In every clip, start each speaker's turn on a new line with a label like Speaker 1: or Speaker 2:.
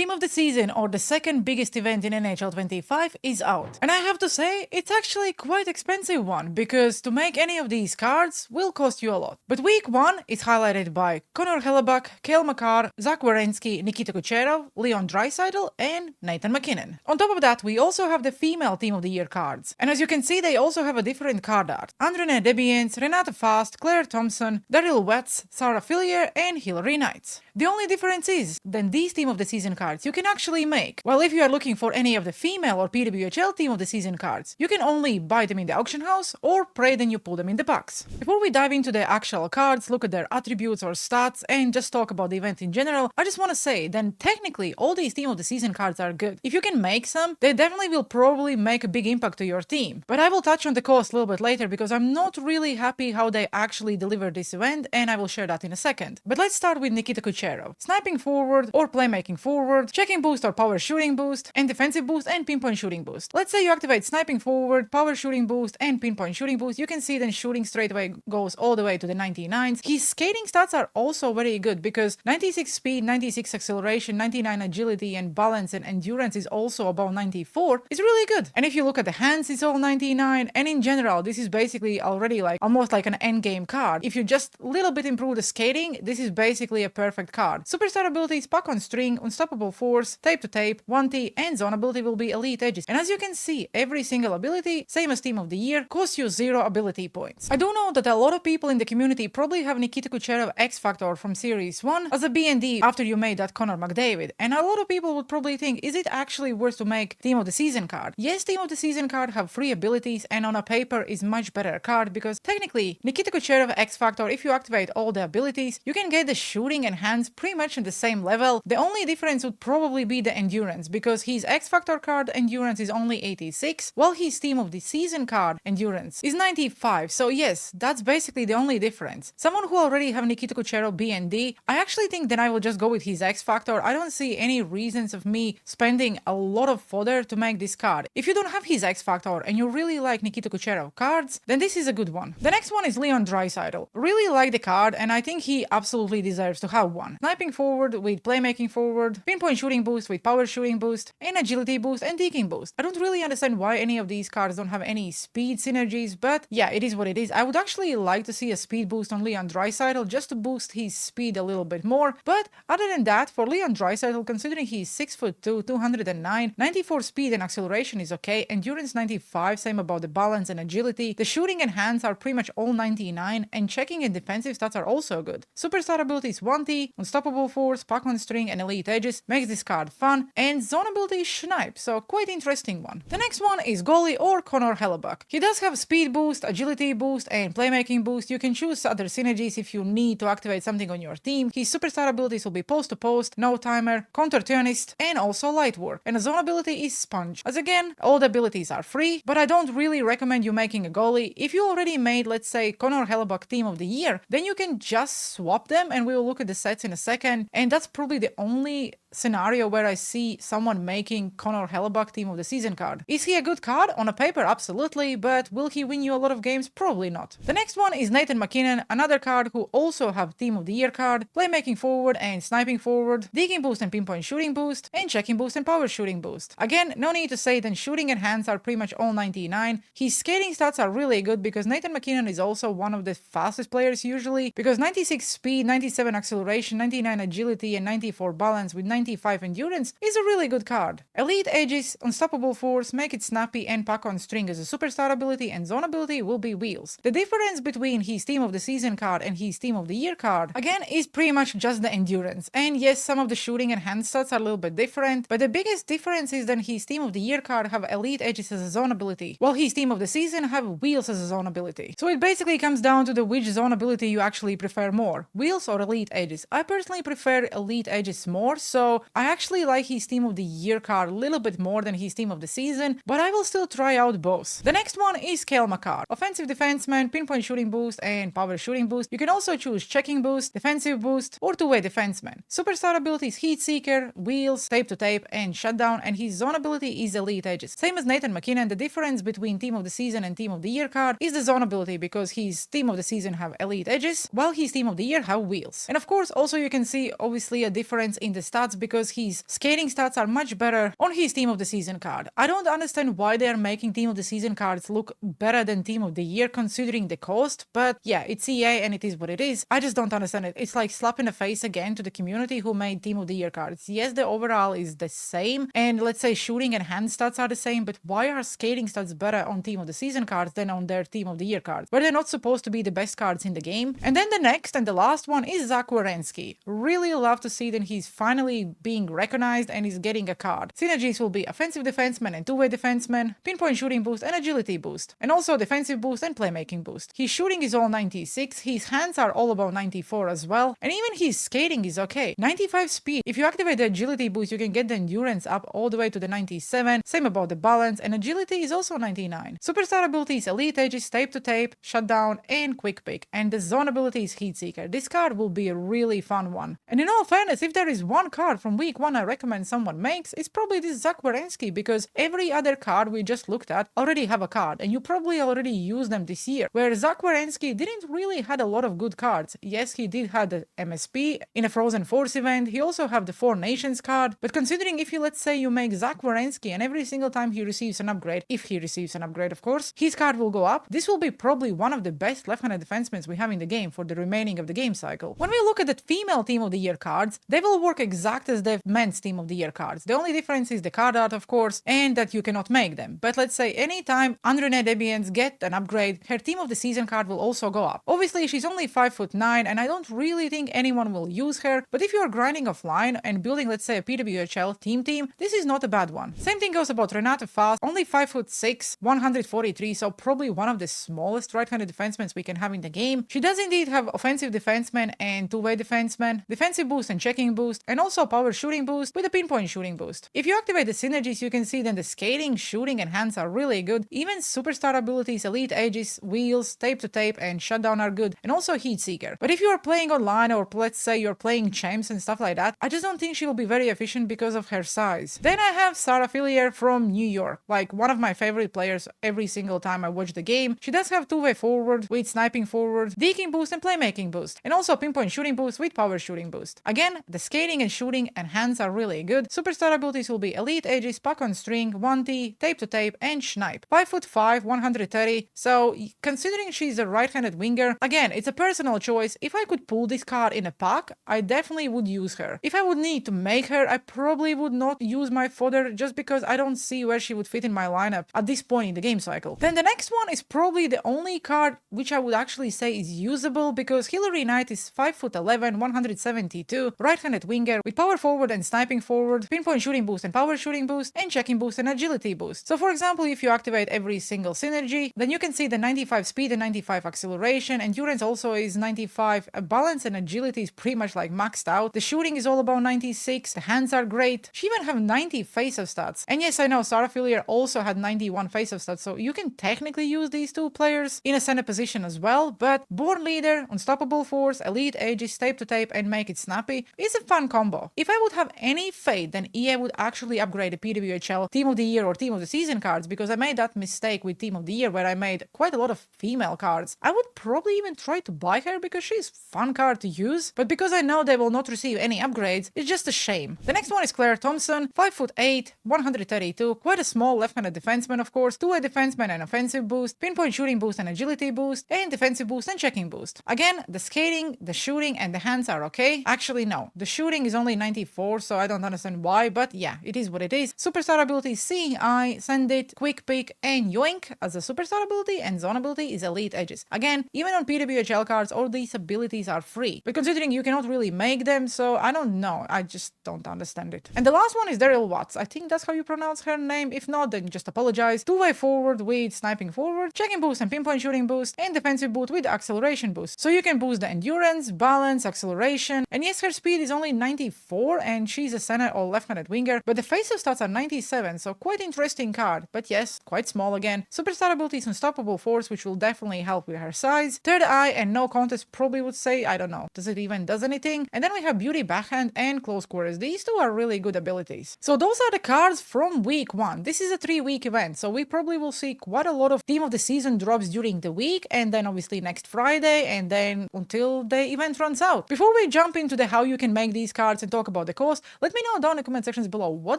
Speaker 1: Team of the Season, or the second biggest event in NHL 25, is out. And I have to say, it's actually quite expensive one, because to make any of these cards will cost you a lot. But week 1 is highlighted by Connor Hellebuyck, Cale Makar, Zach Werenski, Nikita Kucherov, Leon Draisaitl, and Nathan MacKinnon. On top of that, we also have the female Team of the Year cards. And as you can see, they also have a different card art. Andrene Debiens, Renata Fast, Claire Thompson, Daryl Wetz, Sarah Fillier, and Hillary Knights. The only difference is, then these Team of the Season cards you can actually make. While if you are looking for any of the female or PWHL Team of the Season cards, you can only buy them in the auction house or pray then you pull them in the box. Before we dive into the actual cards, look at their attributes or stats, and just talk about the event in general, I just want to say, then technically all these Team of the Season cards are good. If you can make some, they definitely will probably make a big impact to your team. But I will touch on the cost a little bit later because I'm not really happy how they actually delivered this event, and I will share that in a second. But let's start with Nikita Kucherov. Sniping forward or playmaking forward, checking boost or power shooting boost, and defensive boost and pinpoint shooting boost. Let's say you activate sniping forward, power shooting boost, and pinpoint shooting boost. You can see then shooting straight away goes all the way to the 99s. His skating stats are also very good because 96 speed, 96 acceleration, 99 agility, and balance and endurance is also above 94. It's really good. And if you look at the hands, it's all 99. And in general, this is basically already like almost like an endgame card. If you just a little bit improve the skating, this is basically a perfect card. Superstar abilities, puck on string, unstoppable force, tape to tape, 1T, and zone ability will be elite edges. And as you can see, every single ability, same as Team of the Year, costs you 0 ability points. I do know that a lot of people in the community probably have Nikita Kucherov X Factor from Series 1 as a BND after you made that Connor McDavid. And a lot of people would probably think, is it actually worth to make Team of the Season card? Yes, Team of the Season card have free abilities and on a paper is much better card because technically Nikita Kucherov X Factor, if you activate all the abilities, you can get the shooting and hands pretty much at the same level. The only difference would probably be the endurance because his X Factor card endurance is only 86 while his Team of the Season card endurance is 95. So yes, that's basically the only difference. Someone who already have Nikita Kucherov BND, I actually think then I will just go with his X Factor. I don't see any reasons of me spending a lot of fodder to make this card. If you don't have his X Factor and you really like Nikita Kucherov cards, then this is a good one. The next one is Leon Draisaitl. Really like the card and I think he absolutely deserves to have one. Sniping forward with playmaking forward, pinpoint shooting boost with power shooting boost, and agility boost and deking boost. I don't really understand why any of these cards don't have any speed synergies, but yeah, it is what it is. I would actually like to see a speed boost on Leon Draisaitl just to boost his speed a little bit more, but other than that, for Leon Draisaitl, considering he's 6'2", 209, 94 speed and acceleration is okay, endurance 95, same about the balance and agility, the shooting and hands are pretty much all 99, and checking and defensive stats are also good. Superstar abilities 1T, unstoppable force, puck on string, and elite edges makes this card fun, and zone ability is Schneip, so quite interesting one. The next one is goalie or Connor Hellebuyck. He does have speed boost, agility boost, and playmaking boost. You can choose other synergies if you need to activate something on your team. His superstar abilities will be post to post, no timer, counter-turnist, and also light work. And a zone ability is sponge. As again, all the abilities are free, but I don't really recommend you making a goalie. If you already made, let's say, Connor Hellebuyck Team of the Year, then you can just swap them and we will look at the sets in a second. And that's probably the only scenario where I see someone making Connor Hellebuyck Team of the Season card. Is he a good card? On a paper, absolutely, but will he win you a lot of games? Probably not. The next one is Nathan MacKinnon, another card who also have Team of the Year card, playmaking forward and sniping forward, digging boost and pinpoint shooting boost, and checking boost and power shooting boost. Again, no need to say then shooting and hands are pretty much all 99. His skating stats are really good because Nathan MacKinnon is also one of the fastest players usually, because 96 speed, 97 acceleration, 99 agility, and 94 balance with 95 endurance is a really good card. Elite edges, unstoppable force, make it snappy, and puck on string as a superstar ability, and zone ability will be wheels. The difference between his Team of the Season card and his Team of the Year card, again, is pretty much just the endurance. And yes, some of the shooting and hand stats are a little bit different, but the biggest difference is that his Team of the Year card have elite edges as a zone ability, while his Team of the Season have wheels as a zone ability. So it basically comes down to the which zone ability you actually prefer more, wheels or elite edges. I personally prefer elite edges more, so I actually like his Team of the Year card a little bit more than his Team of the Season, but I will still try out both. The next one is Cale Makar. Offensive defenseman, pinpoint shooting boost, and power shooting boost. You can also choose checking boost, defensive boost, or two-way defenseman. Superstar abilities Heat Seeker, wheels, tape to tape, and shutdown, and his zone ability is elite edges. Same as Nathan MacKinnon, the difference between Team of the Season and Team of the Year card is the zone ability because his Team of the Season have elite edges, while his Team of the Year have wheels. And of course, also you can see obviously a difference in the stats because his skating stats are much better on his Team of the Season card. I don't understand why they are making Team of the Season cards look better than Team of the Year considering the cost, but yeah, it's EA and it is what it is. I just don't understand it. It's like slapping a face again to the community who made Team of the Year cards. Yes, the overall is the same, and let's say shooting and hand stats are the same, but why are skating stats better on Team of the Season cards than on their Team of the Year cards, where they're not supposed to be the best cards in the game? And then the next and the last one is Zach Werenski. Really love to see that he's finally being recognized and is getting a card. Synergies will be offensive defenseman and two-way defenseman, pinpoint shooting boost and agility boost, and also defensive boost and playmaking boost. His shooting is all 96, his hands are all about 94 as well, and even his skating is okay. 95 speed. If you activate the agility boost, you can get the endurance up all the way to the 97, same about the balance, and agility is also 99. Superstar ability is elite edges, tape to tape, shutdown, and quick pick, and the zone ability is heat seeker. This card will be a really fun one. And in all fairness, if there is one card from week 1 I recommend someone makes, it's probably this Zach Werenski, because every other card we just looked at already have a card, and you probably already used them this year, where Zach Werenski didn't really had a lot of good cards. Yes, he did have the MSP in a Frozen Force event, he also have the Four Nations card, but considering if you, let's say you make Zach Werenski and every single time he receives an upgrade, if he receives an upgrade of course, his card will go up, this will be probably one of the best left-handed defensemen we have in the game for the remaining of the game cycle. When we look at the female Team of the Year cards, they will work exact as the men's Team of the Year cards. The only difference is the card art of course, and that you cannot make them. But let's say anytime Andrene Debians get an upgrade, her Team of the Season card will also go up. Obviously she's only 5'9" and I don't really think anyone will use her, but if you are grinding offline and building, let's say, a PWHL team, this is not a bad one. Same thing goes about Renata Fast, only 5'6", 143, so probably one of the smallest right-handed defensemen we can have in the game. She does indeed have offensive defenseman and two-way defenseman, defensive boost and checking boost, and also power shooting boost with a pinpoint shooting boost. If you activate the synergies, you can see then the skating, shooting, and hands are really good. Even superstar abilities, elite edges, wheels, tape to tape, and shutdown are good, and also heat seeker. But if you are playing online, or let's say you're playing champs and stuff like that, I just don't think she will be very efficient because of her size. Then I have Sarah Fillier from New York, like one of my favorite players every single time I watch the game. She does have two-way forward with sniping forward, deking boost and playmaking boost, and also pinpoint shooting boost with power shooting boost. Again, the skating and shooting and hands are really good. Superstar abilities will be elite edges, puck on string, 1T, tape to tape, and snipe. 5'5", 130, so considering she's a right-handed winger, again, it's a personal choice. If I could pull this card in a pack, I definitely would use her. If I would need to make her, I probably would not use my fodder just because I don't see where she would fit in my lineup at this point in the game cycle. Then the next one is probably the only card which I would actually say is usable, because Hillary Knight is 5'11", 172, right-handed winger with power forward and sniping forward, pinpoint shooting boost and power shooting boost, and checking boost and agility boost. So for example, if you activate every single synergy, then you can see the 95 speed and 95 acceleration, endurance also is 95, balance and agility is pretty much like maxed out, the shooting is all about 96, the hands are great, she even have 90 face-off stats. And yes, I know Sarah Fillier also had 91 face-off stats, so you can technically use these two players in a center position as well, but Born Leader, Unstoppable Force, Elite Ages, Tape to Tape, and Make It Snappy is a fun combo. If I would have any faith, then EA would actually upgrade the PWHL Team of the Year or Team of the Season cards, because I made that mistake with Team of the Year where I made quite a lot of female cards. I would probably even try to buy her because she's a fun card to use, but because I know they will not receive any upgrades, it's just a shame. The next one is Claire Thompson, 5'8", 132, quite a small left-handed defenseman of course, two-way defenseman and offensive boost, pinpoint shooting boost and agility boost, and defensive boost and checking boost. Again, the skating, the shooting, and the hands are okay. Actually no, the shooting is only 94, so I don't understand why, but yeah, it is what it is. Superstar ability Seeing Eye, Send It, Quick Pick, and Yoink as a superstar ability, and zone ability is Elite Edges. Again, even on PWHL cards, all these abilities are free, but considering you cannot really make them, so I don't know, I just don't understand it. And the last one is Daryl Watts, I think that's how you pronounce her name, if not then just apologize. Two-way forward with sniping forward, checking boost and pinpoint shooting boost, and defensive boost with acceleration boost. So you can boost the endurance, balance, acceleration, and yes, her speed is only 94 and she's a center or left-handed winger, but the face-off stats are 97, so quite interesting card, but yes, quite small again. Superstar ability is Unstoppable Force, which will definitely help with her size. Third Eye and No Contest probably would say, I don't know, does it even does anything? And then we have Beauty Backhand and Close Quarters. These two are really good abilities. So those are the cards from week 1. This is a 3-week event, so we probably will see quite a lot of Team of the Season drops during the week, and then obviously next Friday, and then until the event runs out. Before we jump into the how you can make these cards and talk about the cost. Let me know down in the comment sections below, what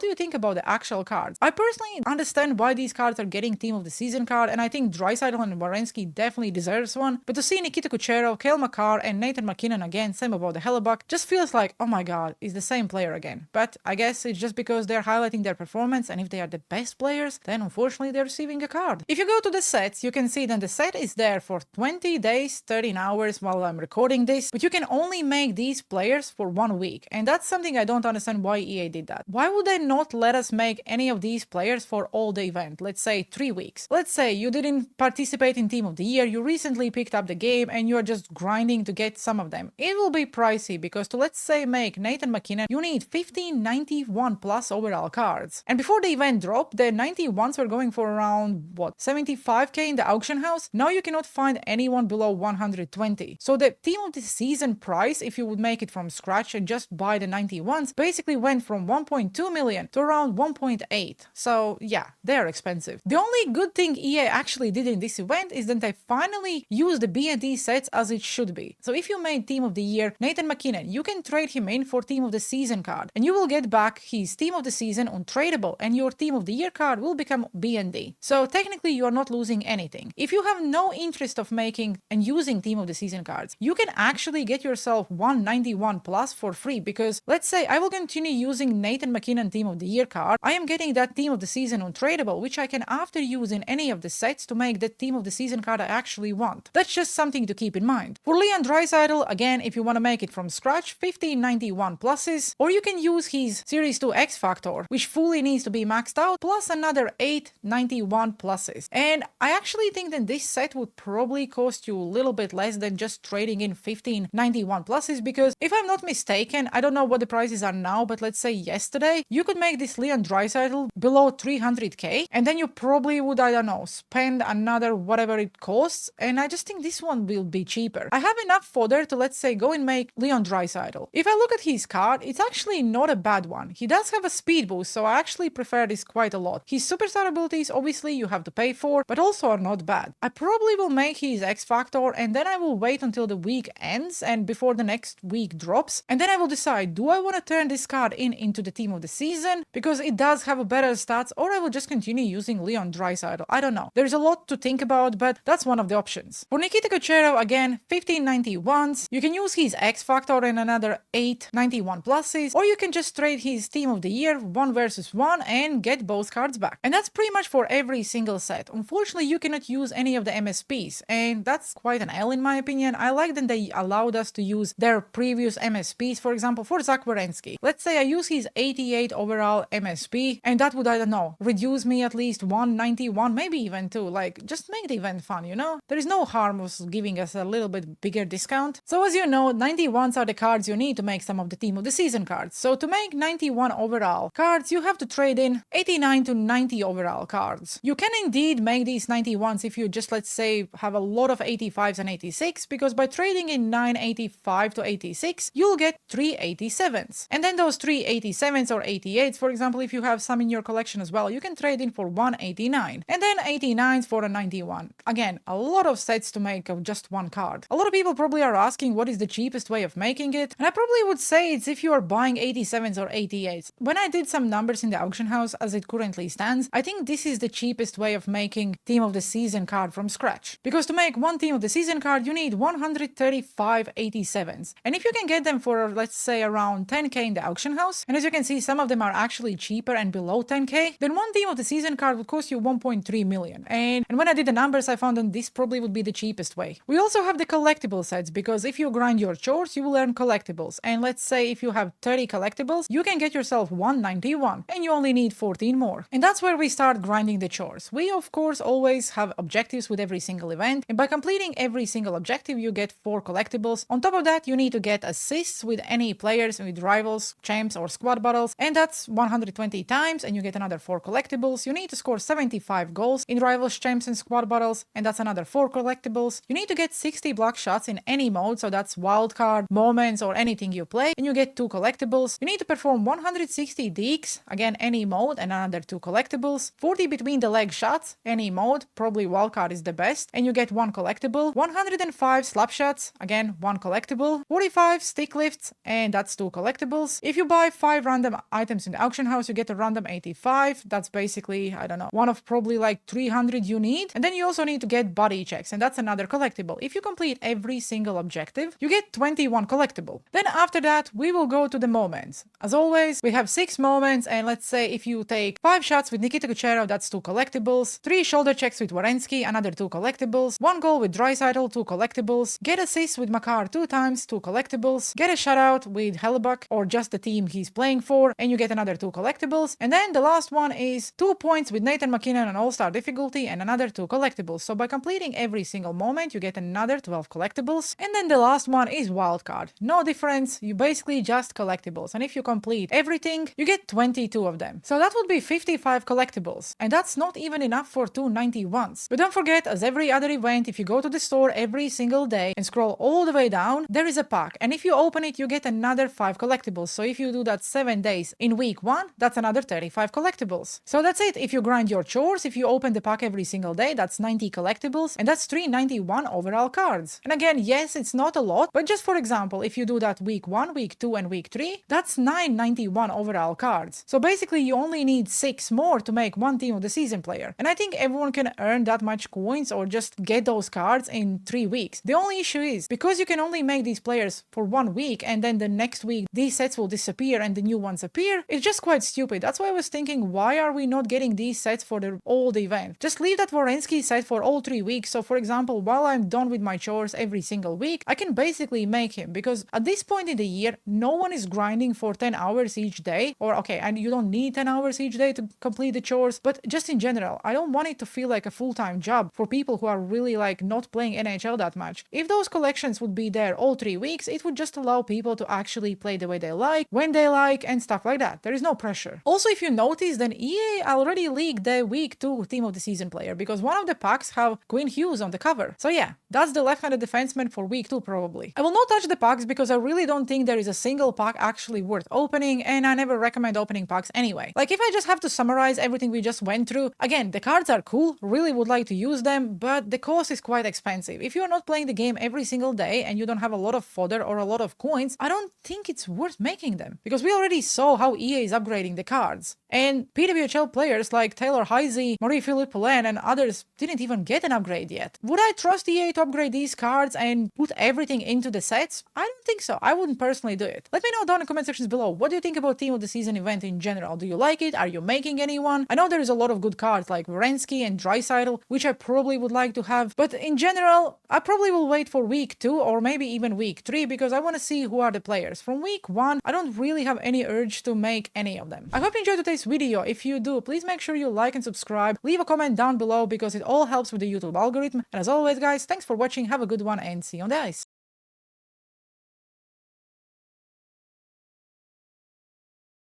Speaker 1: do you think about the actual cards? I personally understand why these cards are getting Team of the Season card, and I think Draisaitl and Werenski definitely deserves one, but to see Nikita Kucherov, Cale Makar, and Nathan MacKinnon again, same about the Hellebuck, just feels like, oh my god, it's the same player again. But I guess it's just because they're highlighting their performance, and if they are the best players, then unfortunately they're receiving a card. If you go to the sets, you can see that the set is there for 20 days, 13 hours while I'm recording this, but you can only make these players for 1 week, and that's something I don't understand why EA did that. Why would they not let us make any of these players for all the event, let's say 3 weeks? Let's say you didn't participate in Team of the Year, you recently picked up the game and you're just grinding to get some of them. It will be pricey because to, let's say, make Nathan MacKinnon, you need 15 91 plus overall cards. And before the event dropped, the 91s were going for around, what, 75k in the auction house? Now you cannot find anyone below 120. So the Team of the Season price, if you would make it from scratch and just buy the 91s, basically went from 1.2 million to around 1.8. So yeah, they're expensive. The only good thing EA actually did in this event is that they finally used the B&D sets as it should be. So if you made Team of the Year Nathan MacKinnon, you can trade him in for Team of the Season card, and you will get back his Team of the Season untradeable, and your Team of the Year card will become B&D. So technically you are not losing anything. If you have no interest of making and using Team of the Season cards, you can actually get yourself 191 plus for free, because let's say I will continue using Nathan MacKinnon Team of the Year card, I am getting that Team of the Season untradeable, which I can after use in any of the sets to make the Team of the Season card I actually want. That's just something to keep in mind. For Leon Draisaitl, again, if you want to make it from scratch, 1591 pluses, or you can use his Series 2 X Factor, which fully needs to be maxed out, plus another 891 pluses. And I actually think that this set would probably cost you a little bit less than just trading in 1591 pluses, because if I'm not mistaken, I don't know what the prices are now, but let's say yesterday, you could make this Leon Draisaitl below 300k, and then you probably would, I don't know, spend another whatever it costs, and I just think this one will be cheaper. I have enough fodder to, let's say, go and make Leon Draisaitl. If I look at his card, it's actually not a bad one. He does have a speed boost, so I actually prefer this quite a lot. His superstar abilities, obviously, you have to pay for, but also are not bad. I probably will make his X Factor, and then I will wait until the week ends and before the next week drops, and then I will decide, do I want to turn this card into the Team of the Season because it does have a better stats, or I will just continue using Leon Draisaitl. I don't know. There's a lot to think about, but that's one of the options. For Nikita Kucherov, again, 1591s, you can use his X Factor and another 891 pluses, or you can just trade his Team of the Year 1 versus 1 and get both cards back. And that's pretty much for every single set. Unfortunately, you cannot use any of the MSPs, and that's quite an L in my opinion. I like that they allowed us to use their previous MSPs, for example, for Zach Werenski. Let's say I use his 88 overall MSP, and that would, I don't know, reduce me at least 191, maybe even 2. Like, just make the event fun, you know? There is no harm of giving us a little bit bigger discount. So as you know, 91s are the cards you need to make some of the Team of the Season cards. So to make 91 overall cards, you have to trade in 89 to 90 overall cards. You can indeed make these 91s if you just, let's say, have a lot of 85s and 86, because by trading in 985 to 86, you'll get 3 87s. And then those 3 87s or 88s, for example, if you have some in your collection as well, you can trade in for 189. And then 89s for a 91. Again, a lot of sets to make of just one card. A lot of people probably are asking what is the cheapest way of making it, and I probably would say it's if you are buying 87s or 88s. When I did some numbers in the auction house as it currently stands, I think this is the cheapest way of making Team of the Season card from scratch. Because to make one Team of the Season card, you need 135 87s. And if you can get them for, let's say, around 10k in the auction house, and as you can see, some of them are actually cheaper and below 10k, then one Team of the Season card would cost you 1.3 million. And when I did the numbers, I found that this probably would be the cheapest way. We also have the collectible sets, because if you grind your chores, you will earn collectibles. And let's say if you have 30 collectibles, you can get yourself 191, and you only need 14 more. And that's where we start grinding the chores. We, of course, always have objectives with every single event, and by completing every single objective, you get 4 collectibles. On top of that, you need to get assists with any players with rivals, champs, or squad battles, and that's 120 times, and you get another 4 collectibles. You need to score 75 goals in rivals, champs, and squad battles, and that's another 4 collectibles. You need to get 60 block shots in any mode, so that's wildcard, moments, or anything you play, and you get 2 collectibles. You need to perform 160 dekes, again any mode, and another 2 collectibles. 40 between the leg shots, any mode, probably wildcard is the best, and you get 1 collectible. 105 slap shots, again 1 collectible. 45 stick lifts, and that's 2 collectibles. collectibles. If you buy 5 random items in the auction house, you get a random 85. That's basically, I don't know, one of probably like 300 you need. And then you also need to get body checks, and that's another collectible. If you complete every single objective, you get 21 collectible. Then after that, we will go to the moments. As always, we have 6 moments, and let's say if you take 5 shots with Nikita Kucherov, that's 2 collectibles, 3 shoulder checks with Werenski, another 2 collectibles, 1 goal with Draisaitl, 2 collectibles, get assists with Makar 2 times, 2 collectibles, get a shutout with Hellebuck or just the team he's playing for, and you get another 2 collectibles. And then the last one is 2 points with Nathan McKinnon on All-Star difficulty and another 2 collectibles. So by completing every single moment, you get another 12 collectibles. And then the last one is wildcard. No difference, you basically just collectibles. And if you complete everything, you get 22 of them. So that would be 55 collectibles. And that's not even enough for 291s. But don't forget, as every other event, if you go to the store every single day and scroll all the way down, there is a pack. And if you open it, you get another 5 collectibles. So if you do that 7 days in week 1, that's another 35 collectibles. So that's it. If you grind your chores, if you open the pack every single day, that's 90 collectibles, and that's 391 overall cards. And again, yes, it's not a lot, but just for example, if you do that week 1, week 2, and week 3, that's 991 overall cards. So basically, you only need 6 more to make one team of the season player. And I think everyone can earn that much coins or just get those cards in 3 weeks. The only issue is, because you can only make these players for 1 week, and then the next week these sets will disappear and the new ones appear, it's just quite stupid. That's why I was thinking, why are we not getting these sets for the old event? Just leave that Werenski set for all 3 weeks. So for example, while I'm done with my chores every single week, I can basically make him, because at this point in the year, no one is grinding for 10 hours each day, or okay, and you don't need 10 hours each day to complete the chores, but just in general, I don't want it to feel like a full-time job for people who are really like not playing NHL that much. If those collections would be there all 3 weeks, it would just allow people to actually play the way they like, when they like, and stuff like that. There is no pressure. Also, if you notice, then EA already leaked the week 2 team of the season player, because one of the packs have Quinn Hughes on the cover. So yeah, that's the left-handed defenseman for week 2 probably. I will not touch the packs because I really don't think there is a single pack actually worth opening, and I never recommend opening packs anyway. Like if I just have to summarize everything we just went through, again, the cards are cool, really would like to use them, but the cost is quite expensive. If you're not playing the game every single day and you don't have a lot of fodder or a lot of coins, I don't think it's worth making them, because we already saw how EA is upgrading the cards. And PWHL players like Taylor Heisey, Marie-Philippe Poulin, and others didn't even get an upgrade yet. Would I trust EA to upgrade these cards and put everything into the sets? I don't think so. I wouldn't personally do it. Let me know down in the comment sections below. What do you think about Team of the Season event in general? Do you like it? Are you making anyone? I know there is a lot of good cards like Werenski and Draisaitl, which I probably would like to have, but in general, I probably will wait for week 2 or maybe even week 3, because I want to see who are the players. From week 1, I don't really have any urge to make any of them. I hope you enjoyed today's video. If you do, please make sure you like and subscribe. Leave a comment down below because it all helps with the YouTube algorithm. And as always, guys, thanks for watching. Have a good one and see you on the ice.